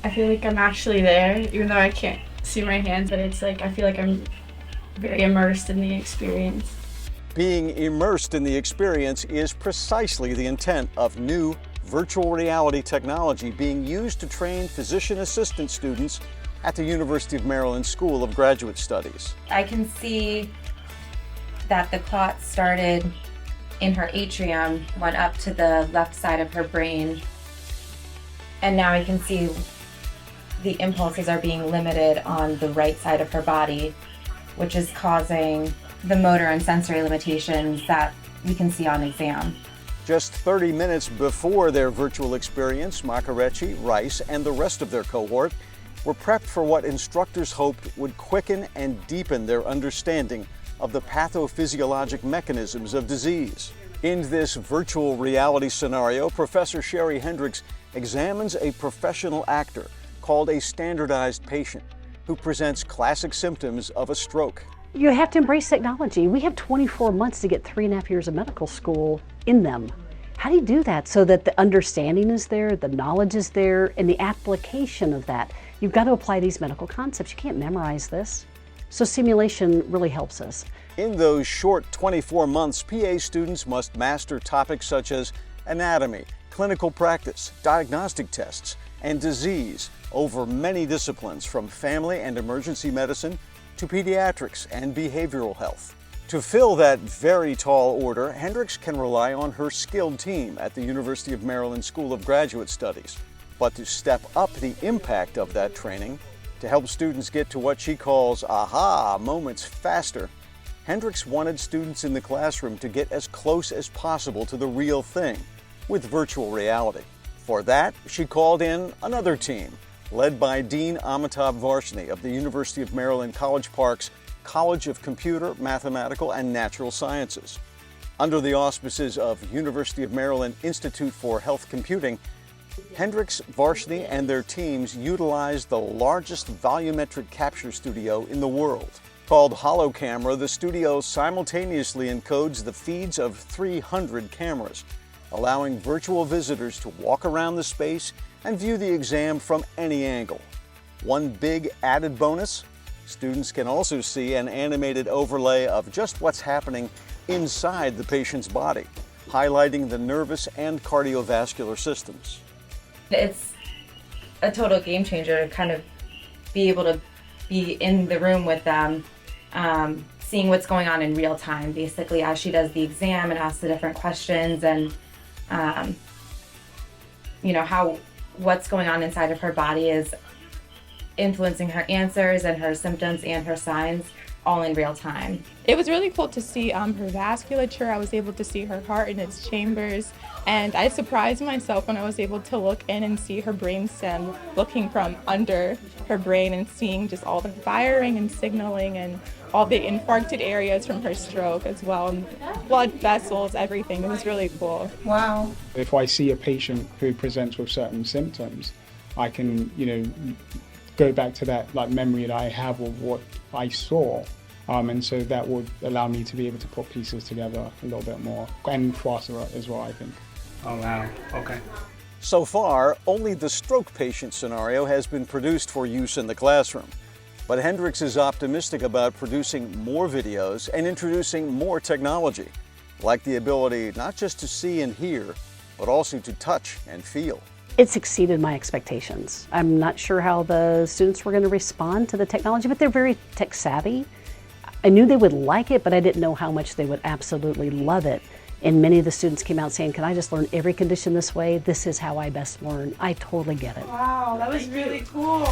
I feel like I'm actually there, even though I can't see my hands, but it's like I feel like I'm very immersed in the experience. Being immersed in the experience is precisely the intent of new virtual reality technology being used to train physician assistant students at the University of Maryland School of Graduate Studies. I can see that the clot started in her atrium, went up to the left side of her brain, and now I can see the impulses are being limited on the right side of her body, which is causing the motor and sensory limitations that we can see on exam. Just 30 minutes before their virtual experience, Makarechi, Rice, and the rest of their cohort were prepped for what instructors hoped would quicken and deepen their understanding of the pathophysiologic mechanisms of disease. In this virtual reality scenario, Professor Sherry Hendricks examines a professional actor called a standardized patient who presents classic symptoms of a stroke. You have to embrace technology. We have 24 months to get 3.5 years of medical school in them. How do you do that so that the understanding is there, the knowledge is there, and the application of that? You've got to apply these medical concepts. You can't memorize this. So simulation really helps us. In those short 24 months, PA students must master topics such as anatomy, clinical practice, diagnostic tests, and disease over many disciplines, from family and emergency medicine to pediatrics and behavioral health. To fill that very tall order, Hendricks can rely on her skilled team at the University of Maryland School of Graduate Studies. But to step up the impact of that training, to help students get to what she calls aha moments faster, Hendricks wanted students in the classroom to get as close as possible to the real thing with virtual reality. For that, she called in another team, led by Dean Amitabh Varshney of the University of Maryland College Park's College of Computer, Mathematical, and Natural Sciences. Under the auspices of University of Maryland Institute for Health Computing, Hendricks, Varshney, and their teams utilized the largest volumetric capture studio in the world. Called HoloCamera, the studio simultaneously encodes the feeds of 300 cameras, allowing virtual visitors to walk around the space and view the exam from any angle. One big added bonus: students can also see an animated overlay of just what's happening inside the patient's body, highlighting the nervous and cardiovascular systems. It's a total game changer to kind of be able to be in the room with them, seeing what's going on in real time, basically, as she does the exam and asks the different questions, and what's going on inside of her body is influencing her answers and her symptoms and her signs, all in real time. It was really cool to see her vasculature. I was able to see her heart in its chambers, and I surprised myself when I was able to look in and see her brainstem, looking from under her brain and seeing just all the firing and signaling and all the infarcted areas from her stroke as well, and blood vessels, everything. It was really cool. Wow. If I see a patient who presents with certain symptoms, I can, go back to that memory that I have of what I saw. And so that would allow me to be able to put pieces together a little bit more and faster as well, I think. Oh, wow. Okay. So far, only the stroke patient scenario has been produced for use in the classroom. But Hendricks is optimistic about producing more videos and introducing more technology, like the ability not just to see and hear, but also to touch and feel. It's exceeded my expectations. I'm not sure how the students were going to respond to the technology, but they're very tech savvy. I knew they would like it, but I didn't know how much they would absolutely love it. And many of the students came out saying, "Can I just learn every condition this way? This is how I best learn." I totally get it. Wow, that was really cool.